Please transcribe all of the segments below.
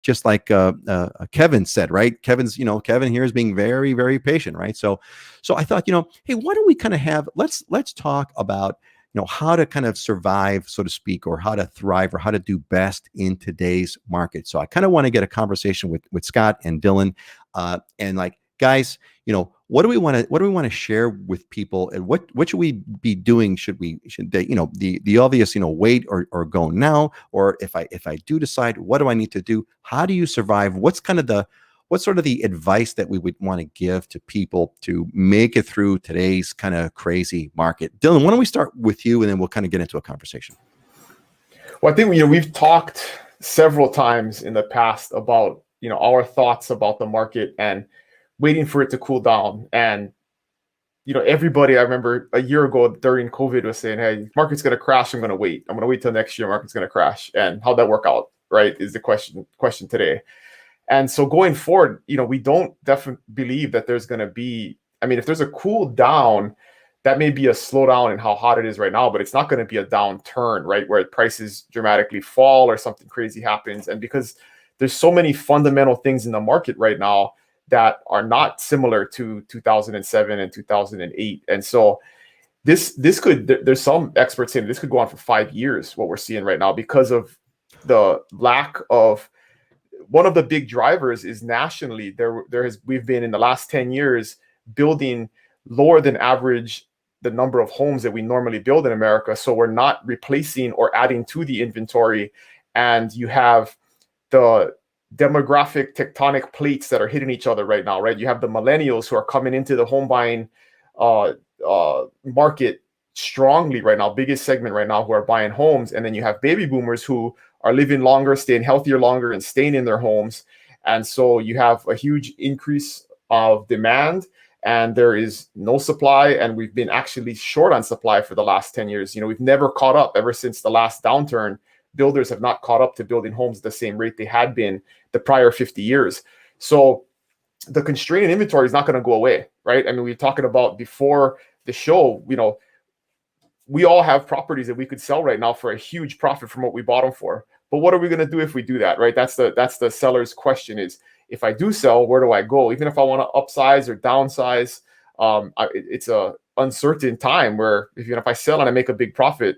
just like Kevin said, right? Kevin here is being very, very patient, right? So I thought, hey, why don't we kind of let's talk about how to kind of survive, so to speak, or how to thrive, or how to do best in today's market. So I kind of want to get a conversation with Scott and Dylan, and like, guys, what do we want to share with people, and what should we be doing? Should they, the obvious, wait or go now, or if I do decide, what do I need to do? How do you survive? What's sort of the advice that we would want to give to people to make it through today's kind of crazy market? Dylan, why don't we start with you, and then we'll kind of get into a conversation. Well, I think we've talked several times in the past about our thoughts about the market and waiting for it to cool down. And everybody, I remember a year ago during COVID, was saying, "Hey, market's going to crash. I'm going to wait till next year. Market's going to crash." And how'd that work out? Right, is the question today. And so going forward, we don't definitely believe that there's going to be, if there's a cool down, that may be a slowdown in how hot it is right now, but it's not going to be a downturn, right? Where prices dramatically fall or something crazy happens. And because there's so many fundamental things in the market right now that are not similar to 2007 and 2008. And so there's some experts saying this could go on for 5 years, what we're seeing right now, because of the lack of, one of the big drivers is nationally, we've been in the last 10 years building lower than average the number of homes that we normally build in America. So we're not replacing or adding to the inventory. And you have the demographic tectonic plates that are hitting each other right now, right? You have the millennials who are coming into the home buying market strongly right now, biggest segment right now, who are buying homes. And then you have baby boomers who are living longer, staying healthier longer, and staying in their homes. And so you have a huge increase of demand, and there is no supply. And we've been actually short on supply for the last 10 years. We've never caught up ever since the last downturn. Builders have not caught up to building homes at the same rate they had been the prior 50 years. So the constraint in inventory is not going to go away, right? We were talking about before the show, we all have properties that we could sell right now for a huge profit from what we bought them for. But what are we going to do if we do that, right? That's the seller's question, is, if I do sell, where do I go? Even if I want to upsize or downsize, it's a uncertain time where if I sell and I make a big profit,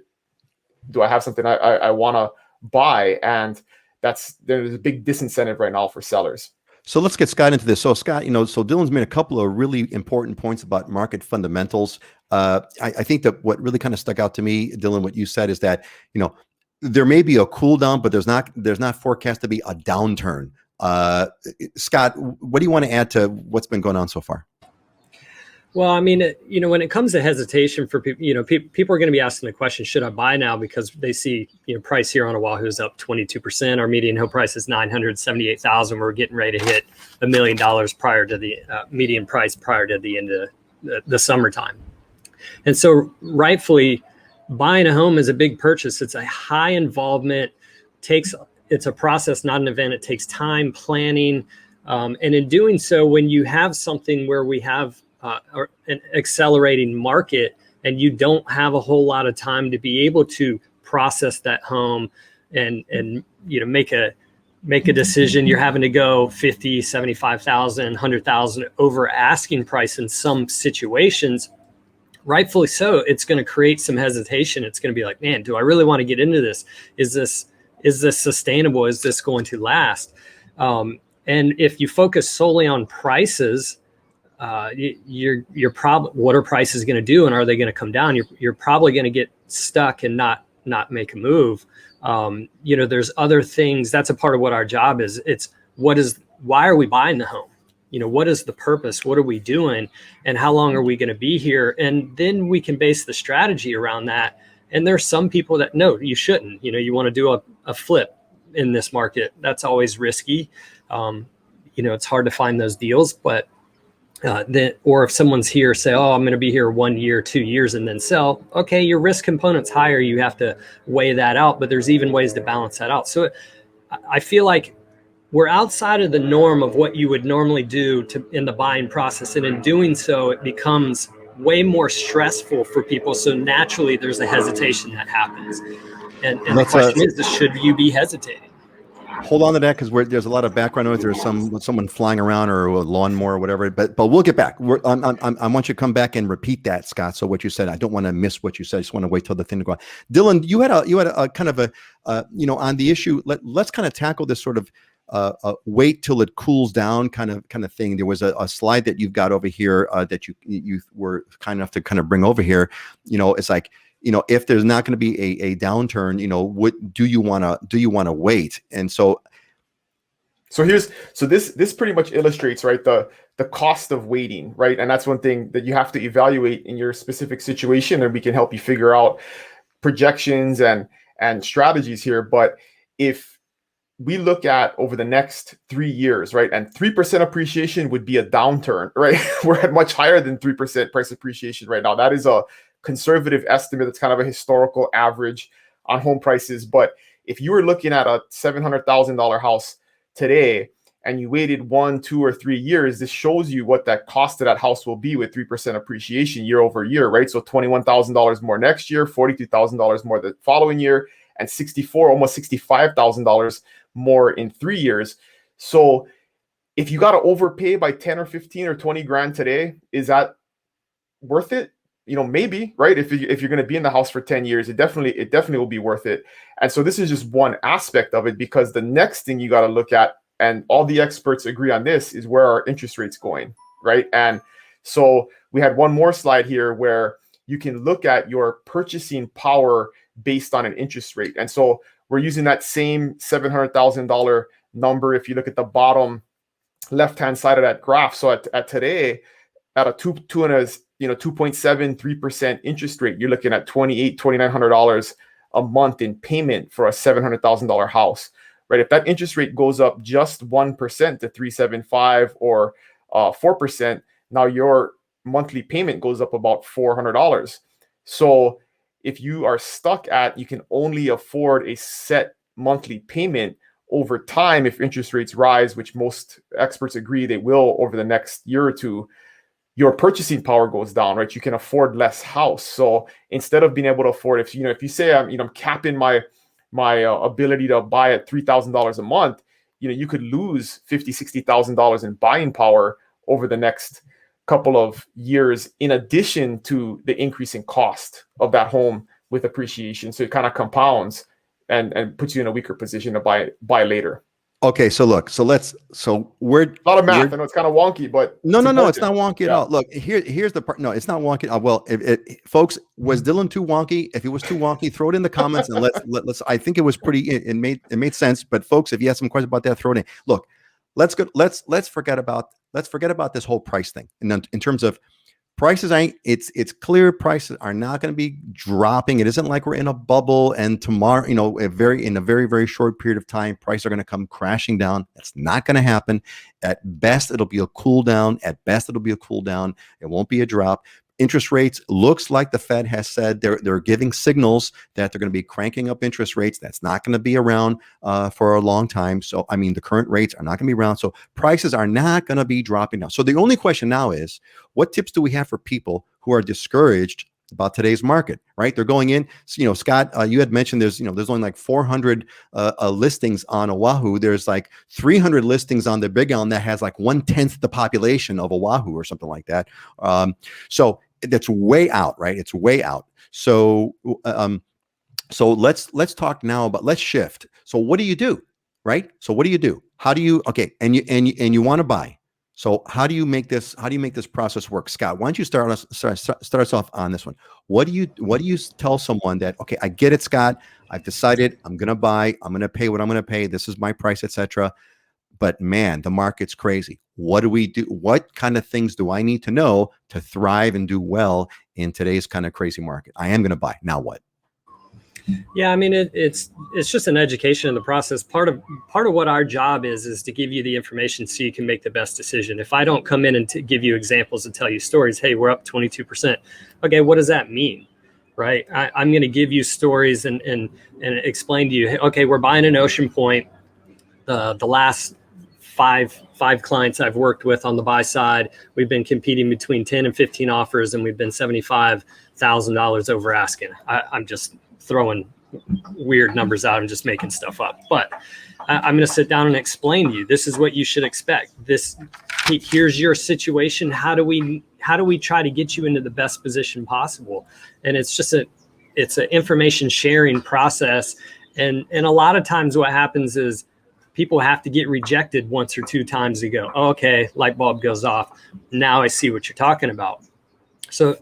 do I have something I want to buy? And there's a big disincentive right now for sellers. So let's get Scott into this. So Scott, so Dylan's made a couple of really important points about market fundamentals. I think that what really kind of stuck out to me, Dylan, what you said is that, there may be a cool down, but there's not forecast to be a downturn. Scott, what do you want to add to what's been going on so far? Well, when it comes to hesitation for people, people are going to be asking the question, should I buy now? Because they see, price here on Oahu is up 22%. Our median home price is $978,000. We're getting ready to hit $1 million prior to the median price prior to the end of the summertime. And so rightfully, buying a home is a big purchase. It's a high involvement, it's a process, not an event. It takes time, planning. And in doing so, when you have something where we have an accelerating market and you don't have a whole lot of time to be able to process that home and make a decision, you're having to go 50, 75,000, 100,000 over asking price in some situations. Rightfully so, it's going to create some hesitation. It's going to be like, man, do I really want to get into this? Is this sustainable? Is this going to last? And if you focus solely on prices, you're probably, what are prices going to do, and are they going to come down? You're probably going to get stuck and not make a move. There's other things. That's a part of what our job is. It's why are we buying the home? What is the purpose? What are we doing? And how long are we going to be here? And then we can base the strategy around that. And there's some people that, no, you shouldn't. You want to do a flip in this market. That's always risky. It's hard to find those deals, but or if someone's here, say, oh, I'm going to be here 1 year, 2 years, and then sell. Okay, your risk component's higher. You have to weigh that out, but there's even ways to balance that out. So I feel like we're outside of the norm of what you would normally do in the buying process. And in doing so, it becomes way more stressful for people. So naturally, there's a hesitation that happens. And the question is, should you be hesitating? hold on to that because there's a lot of background noise. There's someone flying around or a lawnmower or whatever. But we'll get back. I want you to come back and repeat that, Scott. So what you said, I don't want to miss what you said. I just want to wait till the thing to go on. Dylan, you had a kind of a on the issue. Let's kind of tackle this sort of wait till it cools down kind of thing. There was a slide that you've got over here that you were kind enough to kind of bring over here. It's like, if there's not going to be a downturn, what do you want to wait? And so this pretty much illustrates, right, the cost of waiting, right? And that's one thing that you have to evaluate in your specific situation, and we can help you figure out projections and strategies here. But if we look at over the next 3 years, right, and 3% appreciation would be a downturn, right? We're at much higher than 3% price appreciation right now. That is a conservative estimate. That's kind of a historical average on home prices. But if you were looking at a $700,000 house today and you waited 1, 2, or 3 years, this shows you what that cost of that house will be with 3% appreciation year over year, right? So $21,000 more next year, $42,000 more the following year, and almost $65,000 more in 3 years. So if you got to overpay by 10 or 15 or 20 grand today, is that worth it? Maybe, right? If you're going to be in the house for 10 years, it definitely will be worth it. And so this is just one aspect of it, because the next thing you got to look at, and all the experts agree on this, is where are interest rates going, right? And so we had one more slide here where you can look at your purchasing power based on an interest rate. And so we're using that same $700,000 number. If you look at the bottom left-hand side of that graph, so at today, at a 2.73% interest rate, you're looking at $2,900 a month in payment for a $700,000 house, right? If that interest rate goes up just 1% to 3.75 or 4%, now your monthly payment goes up about $400. So if you are stuck you can only afford a set monthly payment over time, if interest rates rise, which most experts agree they will over the next year or two, your purchasing power goes down, right? You can afford less house. So instead of being able to afford, if you say I'm capping my ability to buy at $3,000 a month, you could lose $50,000-$60,000 in buying power over the next couple of years, in addition to the increase in cost of that home with appreciation. So it kind of compounds and puts you in a weaker position to buy later. Okay, so look, so we're a lot of math. I know it's kind of wonky, but no, it's not wonky at all. Look, here's the part. No, it's not wonky. Well, folks, was Dylan too wonky? If it was too wonky, throw it in the comments and let's. I think it was pretty. It made sense. But folks, if you have some questions about that, throw it in. Look, let's forget about this whole price thing. And then in terms of prices, it's clear prices are not going to be dropping. It isn't like we're in a bubble and tomorrow, in a very, very short period of time, prices are going to come crashing down. That's not going to happen. At best, it'll be a cool down. It won't be a drop. Interest rates, looks like the Fed has said they're giving signals that they're going to be cranking up interest rates. That's not going to be around for a long time. So, the current rates are not going to be around. So prices are not going to be dropping now. So the only question now is, what tips do we have for people who are discouraged about today's market, right? They're going in, Scott, you had mentioned there's only like 400 listings on Oahu. There's like 300 listings on the Big Island that has like 1/10 the population of Oahu or something like that. So that's way out, right? It's way out. So, let's talk now about, let's shift. So what do you do, right? So what do you do? How do you, okay. And you want to buy. So how do you make this process work? Scott, why don't you start us off on this one? What do you tell someone that, okay, I get it, Scott, I've decided I'm going to buy, I'm going to pay what I'm going to pay. This is my price, etc. But man, the market's crazy. What do we do? What kind of things do I need to know to thrive and do well in today's kind of crazy market? I am going to buy. Now what? Yeah, it's just an education in the process. Part of what our job is to give you the information so you can make the best decision. If I don't come in and give you examples and tell you stories, hey, we're up 22%. Okay, what does that mean? Right? I'm going to give you stories and explain to you, hey, okay, we're buying an Ocean Point. The last five clients I've worked with on the buy side, we've been competing between 10 and 15 offers, and we've been $75,000 over asking. I'm just throwing weird numbers out and just making stuff up. But I'm going to sit down and explain to you, this is what you should expect. Here's your situation. How do we try to get you into the best position possible? And it's just it's an information sharing process. And a lot of times what happens is people have to get rejected once or two times to go, oh, okay, light bulb goes off. Now I see what you're talking about. So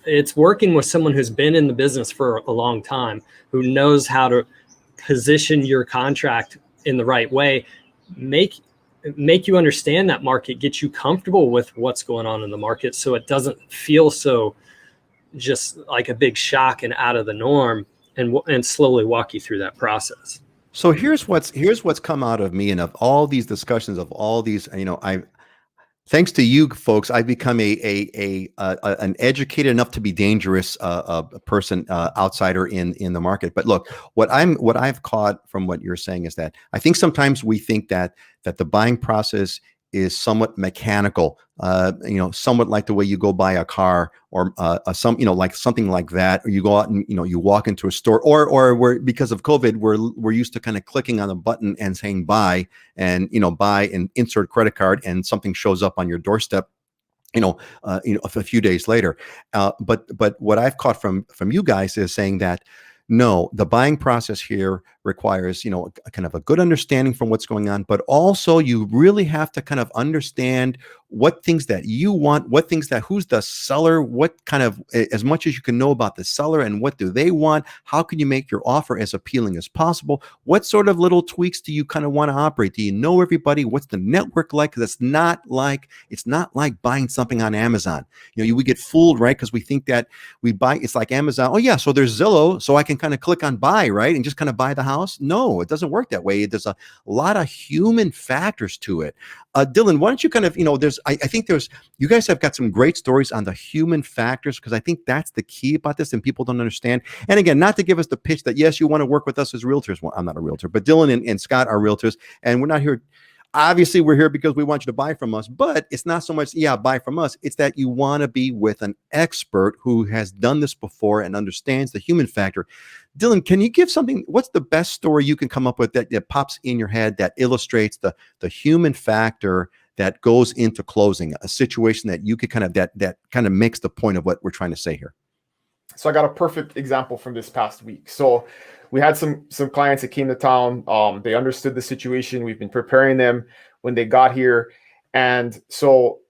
it's working with someone who's been in the business for a long time, who knows how to position your contract in the right way, make you understand that market, get you comfortable with what's going on in the market, so it doesn't feel so just like a big shock and out of the norm, and slowly walk you through that process. So here's what's come out of me and of all these discussions, of all these, thanks to you folks, I've become an educated enough to be dangerous person, outsider in the market. But look, what I've caught from what you're saying is that I think sometimes we think that the buying process is somewhat mechanical, somewhat like the way you go buy a car, or like something like that, or you go out and you walk into a store, or we're, because of COVID, we're used to kind of clicking on a button and saying buy, and buy and insert credit card, and something shows up on your doorstep a few days later. But what I've caught from you guys is saying that no, the buying process here requires, kind of a good understanding from what's going on, but also you really have to kind of understand what things that you want, who's the seller, what kind of, as much as you can know about the seller and what do they want, how can you make your offer as appealing as possible? What sort of little tweaks do you kind of want to operate? Do you know everybody? What's the network like? Because it's not like buying something on Amazon. We get fooled, right? Because we think that we buy, it's like Amazon. Oh yeah, so there's Zillow, so I can kind of click on buy, right? And just kind of buy the house. No, it doesn't work that way. There's a lot of human factors to it. Dylan, why don't you kind of, I think you guys have got some great stories on the human factors, because I think that's the key about this and people don't understand. And again, not to give us the pitch that, yes, you want to work with us as realtors. Well, I'm not a realtor, but Dylan and Scott are realtors, and we're not here. Obviously, we're here because we want you to buy from us, but it's not so much, buy from us. It's that you want to be with an expert who has done this before and understands the human factor. Dylan, can you give what's the best story you can come up with that pops in your head that illustrates the human factor that goes into closing a situation that you could kind of, that kind of makes the point of what we're trying to say here? So I got a perfect example from this past week. So we had some clients that came to town. They understood the situation. We've been preparing them when they got here. And so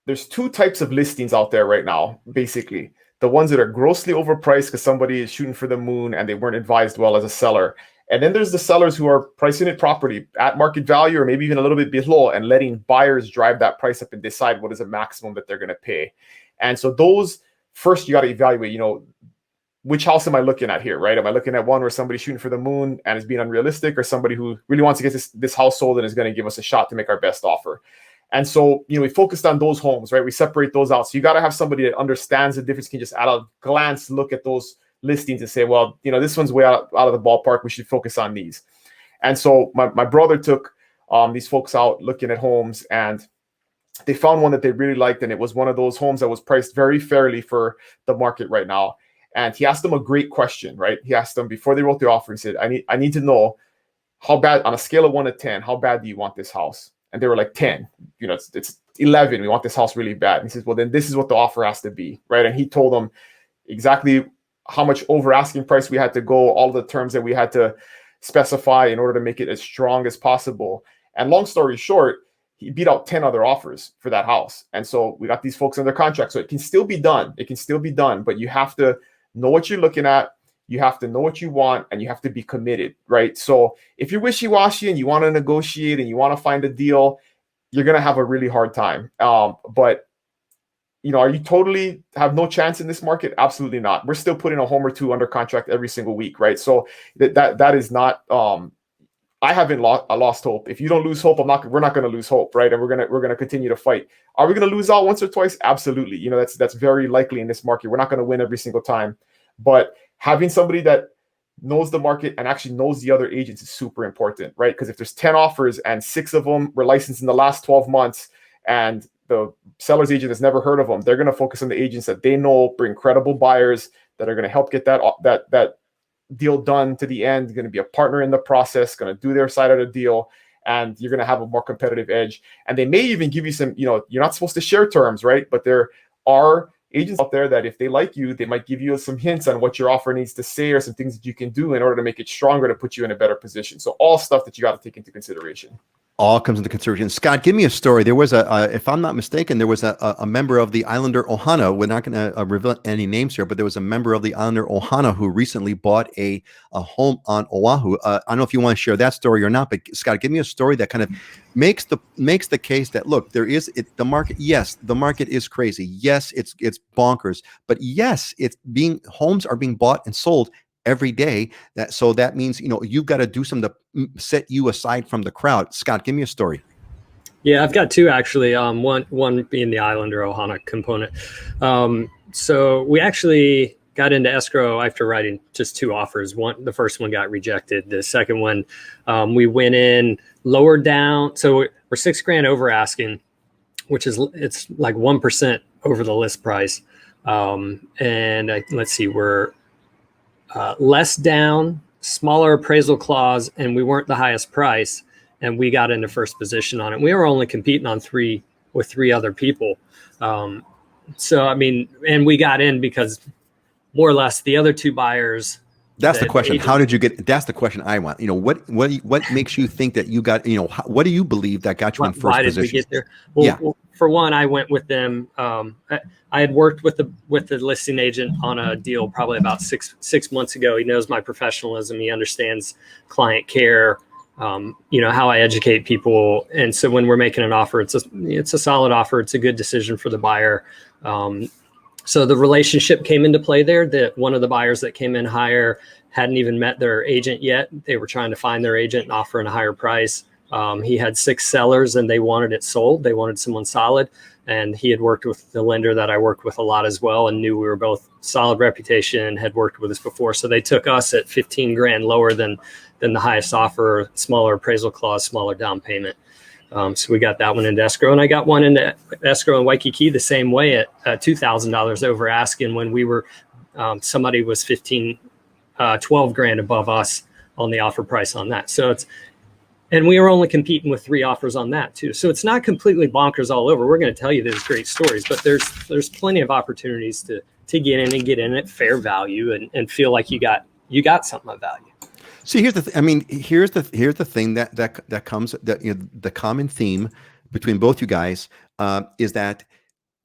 there's two types of listings out there right now, basically. The ones that are grossly overpriced because somebody is shooting for the moon and they weren't advised well as a seller. And then there's the sellers who are pricing it property at market value, or maybe even a little bit below, and letting buyers drive that price up and decide what is the maximum that they're going to pay. And so those, first, you got to evaluate, which house am I looking at here, right? Am I looking at one where somebody's shooting for the moon and is being unrealistic, or somebody who really wants to get this house sold and is going to give us a shot to make our best offer? And so, we focused on those homes, right? We separate those out. So you got to have somebody that understands the difference, can just at a glance look at those listings and say, well, this one's way out of the ballpark. We should focus on these. And so my brother took these folks out looking at homes, and they found one that they really liked. And it was one of those homes that was priced very fairly for the market right now. And he asked them a great question, right? He asked them before they wrote the offer, he said, I need to know, how bad, on a scale of 1 to 10, how bad do you want this house? And they were like, 10, it's 11. We want this house really bad. And he says, well, then this is what the offer has to be, right? And he told them exactly how much over asking price we had to go, all the terms that we had to specify in order to make it as strong as possible. And long story short, he beat out 10 other offers for that house. And so we got these folks under contract. So it can still be done. It can still be done, but you have to know what you're looking at. You have to know what you want, and you have to be committed, right? So if you're wishy-washy and you want to negotiate and you want to find a deal, you're going to have a really hard time. But are you totally have no chance in this market? Absolutely not. We're still putting a home or two under contract every single week, right? So that is not. I haven't lost hope. If you don't lose hope, we're not going to lose hope, right? And we're gonna continue to fight. Are we going to lose out once or twice? Absolutely. That's very likely in this market. We're not going to win every single time, but having somebody that knows the market and actually knows the other agents is super important, right? Because if there's 10 offers and 6 of them were licensed in the last 12 months and the seller's agent has never heard of them, they're going to focus on the agents that they know bring credible buyers that are going to help get that deal done to the end, going to be a partner in the process, going to do their side of the deal, and you're going to have a more competitive edge. And they may even give you some, you're not supposed to share terms, right? But there are agents out there that if they like you, they might give you some hints on what your offer needs to say or some things that you can do in order to make it stronger to put you in a better position. So all stuff that you got to take into consideration. All comes into consideration. Scott, give me a story. There was if I'm not mistaken, there was a member of the Islander Ohana. We're not going to reveal any names here, but there was a member of the Islander Ohana who recently bought a home on Oahu. I don't know if you want to share that story or not, but Scott, give me a story that kind of makes the case that, look, the market. Yes, the market is crazy. Yes, it's bonkers, but yes, homes are being bought and sold every day. That means, you've got to do something to set you aside from the crowd. Scott, give me a story. Yeah, I've got two actually. One being the Islander Ohana component. So we actually got into escrow after writing just two offers. The first one got rejected. The second one, we went in lower down. So we're $6,000 over asking, it's like 1% over the list price. Let's see, we're less down, smaller appraisal clause, and we weren't the highest price, and we got into first position on it. We were only competing on with three other people. So I mean, and we got in because more or less the other two buyers. That's the question. How did you get? That's the question I want. What makes you think that you got? What do you believe that got you in first position? Why did we get there? Well, for one, I went with them. I had worked with the listing agent on a deal probably about six months ago. He knows my professionalism. He understands client care. How I educate people. And so when we're making an offer, it's a solid offer. It's a good decision for the buyer. So the relationship came into play there. That one of the buyers that came in higher hadn't even met their agent yet. They were trying to find their agent and offering a higher price. He had 6 sellers and they wanted it sold. They wanted someone solid. And he had worked with the lender that I worked with a lot as well, and knew we were both solid reputation, had worked with us before. So they took us at $15,000 lower than the highest offer, smaller appraisal clause, smaller down payment. So we got that one into escrow, and I got one into escrow in Waikiki the same way at $2,000 over asking when we were, somebody was $12,000 above us on the offer price on that. So and we were only competing with 3 offers on that too. So it's not completely bonkers all over. We're going to tell you there's great stories, but there's plenty of opportunities to get in at fair value and feel like you got something of value. See, here's the thing that comes, the common theme between both you guys is that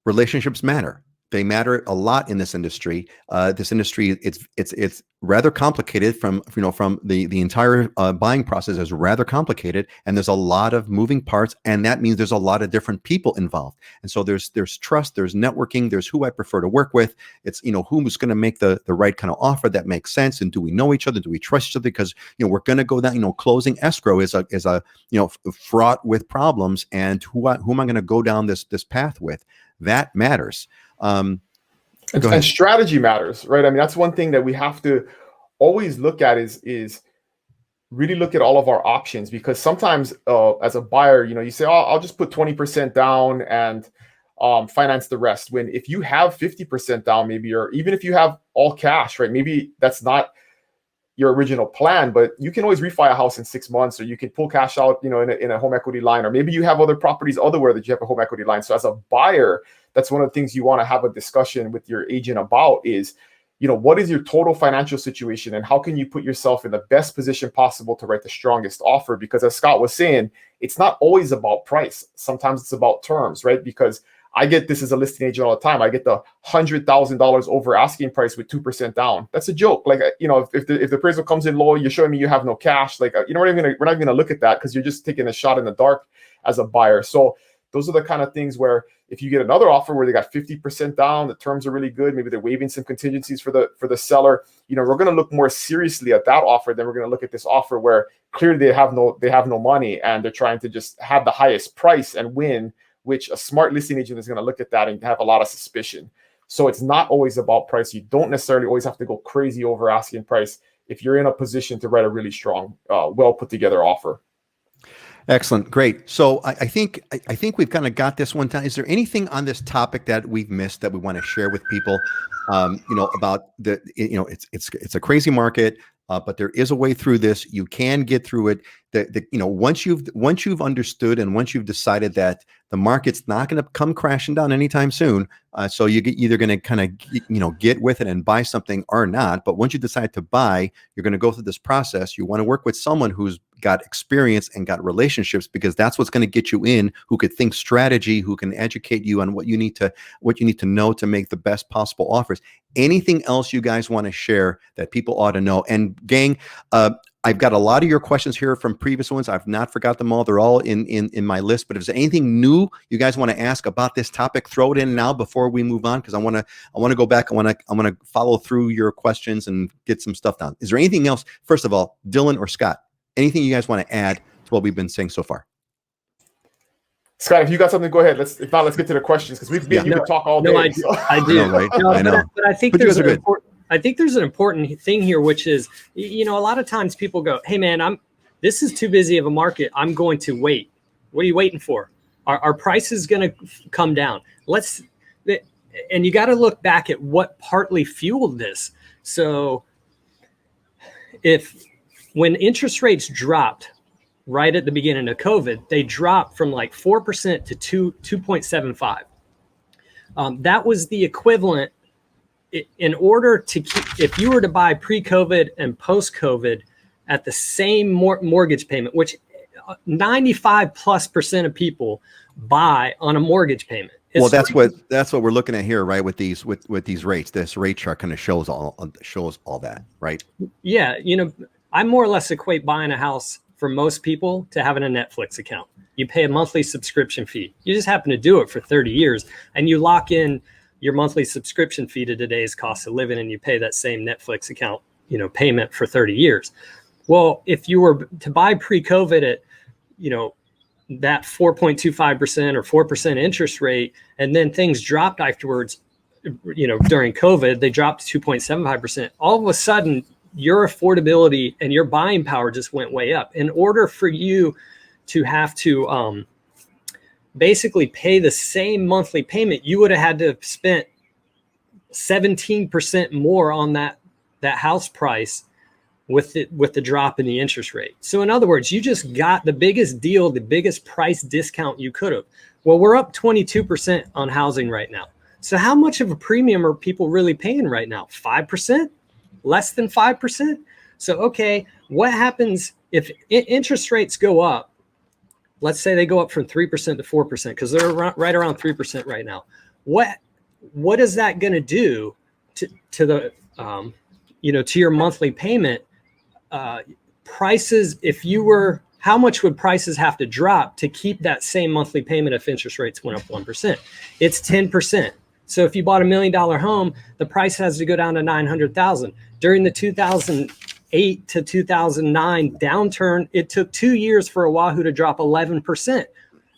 relationships matter. They matter a lot in this industry. It's rather complicated. From the entire buying process is rather complicated, and there's a lot of moving parts, and that means there's a lot of different people involved. And so there's trust, there's networking, there's who I prefer to work with. It's who's going to make the right kind of offer that makes sense, and do we know each other? Do we trust each other? Because we're going to go down. Closing escrow is a fraught with problems, and who am I going to go down this path with? That matters. And strategy matters, right? I mean, that's one thing that we have to always look at is really look at all of our options, because sometimes as a buyer, you say, oh, I'll just put 20% down and finance the rest. When if you have 50% down, maybe, or even if you have all cash, right? Maybe that's not your original plan, but you can always refi a house in 6 months, or you can pull cash out, in a home equity line, or maybe you have other properties elsewhere that you have a home equity line. So as a buyer, that's one of the things you want to have a discussion with your agent about is, what is your total financial situation and how can you put yourself in the best position possible to write the strongest offer? Because as Scott was saying, it's not always about price. Sometimes it's about terms, right? Because I get this as a listing agent all the time. I get the $100,000 over asking price with 2% down. That's a joke. Like, if the appraisal comes in low, you're showing me you have no cash. Like, we're not even going to look at that because you're just taking a shot in the dark as a buyer. So those are the kind of things where if you get another offer where they got 50% down, the terms are really good, maybe they're waiving some contingencies for the seller, we're going to look more seriously at that offer than we're going to look at this offer where clearly they have no money and they're trying to just have the highest price and win, which a smart listing agent is going to look at that and have a lot of suspicion. So it's not always about price. You don't necessarily always have to go crazy over asking price if you're in a position to write a really strong, well put together offer. Excellent. Great. So I think we've kind of got this one time. Is there anything on this topic that we've missed that we want to share with people? About it's a crazy market. but there is a way through this. You can get through it. Once you've understood and once you've decided that the market's not going to come crashing down anytime soon, so you get either going to kind of get with it and buy something or not. But once you decide to buy, you're going to go through this process. You want to work with someone who's got experience and got relationships, because that's what's going to get you in, who could think strategy, who can educate you on what you need to know to make the best possible offers. Anything else you guys want to share that people ought to know? And gang, I've got a lot of your questions here from previous ones. I've not forgot them all. They're all in my list. But if there's anything new you guys want to ask about this topic, throw it in now before we move on, because I want to go back. I want to follow through your questions and get some stuff down. Is there anything else? First of all, Dylan or Scott, anything you guys want to add to what we've been saying so far? Scott, if you got something, go ahead. If not, let's get to the questions, because you can talk all day. No, I do. I do. Right? I know. But I think there's an important thing here, which is, a lot of times people go, "Hey, man, this is too busy of a market. I'm going to wait." What are you waiting for? Our price is going to come down. And you got to look back at what partly fueled this. So, when interest rates dropped right at the beginning of COVID, they dropped from like 4% to 2.75. That was the equivalent. In order to keep, if you were to buy pre-COVID and post-COVID at the same mortgage payment, which 95+% of people buy on a mortgage payment. Well, that's what we're looking at here, right? With these rates, this rate chart kind of shows all that, right? Yeah, I more or less equate buying a house for most people to having a Netflix account. You pay a monthly subscription fee. You just happen to do it for 30 years, and you lock in your monthly subscription fee to today's cost of living, and you pay that same Netflix account, payment for 30 years. Well, if you were to buy pre-COVID at, that 4.25% or 4% interest rate, and then things dropped afterwards, during COVID, they dropped to 2.75%. All of a sudden, your affordability and your buying power just went way up. In order for you to have to basically pay the same monthly payment, you would have had to have spent 17% more on that house price with the drop in the interest rate. So in other words, you just got the biggest deal, the biggest price discount you could have. Well, we're up 22% on housing right now. So how much of a premium are people really paying right now? 5%? Less than 5%? So, okay, what happens if interest rates go up? Let's say they go up from 3% to 4%, because they're right around 3% right now. What is that going to do to the to your monthly payment? Prices, how much would prices have to drop to keep that same monthly payment if interest rates went up 1%? It's 10%. So if you bought $1 million home, the price has to go down to $900,000. During the 2008 to 2009 downturn, it took 2 years for Oahu to drop 11%.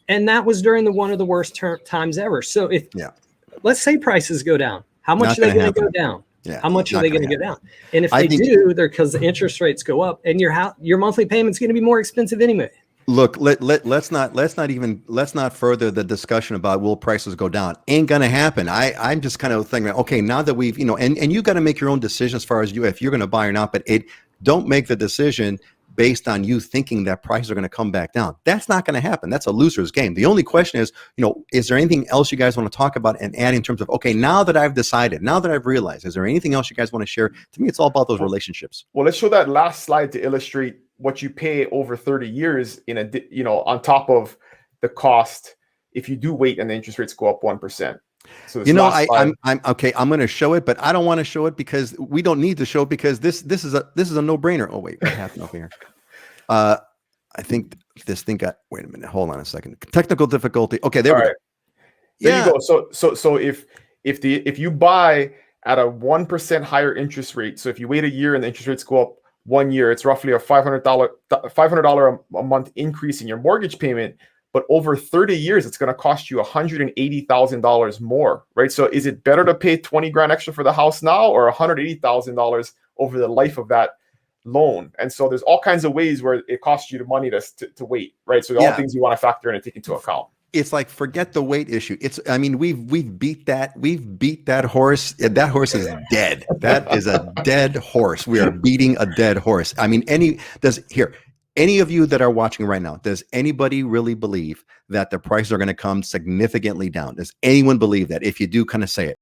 And that was during one of the worst times ever. So let's say prices go down, how much are they going to go down? Yeah, how much are they going to go down? And if they do, they're because the interest rates go up, and your monthly payment's going to be more expensive anyway. Look, let's not further the discussion about will prices go down. Ain't gonna happen. I'm just kind of thinking, okay, now that we've and you got to make your own decision as far as if you're going to buy or not. But don't make the decision based on you thinking that prices are going to come back down. That's not going to happen. That's a loser's game. The only question is, is there anything else you guys want to talk about and add in terms of, okay, now that I've decided, now that I've realized, is there anything else you guys want to share? To me, it's all about those relationships. Well, let's show that last slide to illustrate what you pay over 30 years on top of the cost if you do wait and the interest rates go up 1%. So I'm okay. I'm going to show it, but I don't want to show it because we don't need to show it, because this is a no-brainer. Oh wait, what happened over here? I think this thing got. Wait a minute. Hold on a second. Technical difficulty. Okay, there we go. There you go. So if you buy at a 1% higher interest rate, so if you wait a year and the interest rates go up 1 year, it's roughly a $500 a month increase in your mortgage payment. But over 30 years, it's going to cost you $180,000 more, right? So is it better to pay 20 grand extra for the house now, or $180,000 over the life of that loan? And so there's all kinds of ways where it costs you the money to wait, right? So all things you want to factor in and take into account. it's like, forget the weight issue. I mean, we've beat that horse. That horse is dead. That is a dead horse. We are beating a dead horse. I mean, any of you that are watching right now, does anybody really believe that the prices are going to come significantly down? Does anyone believe that? If you do, kind of say it.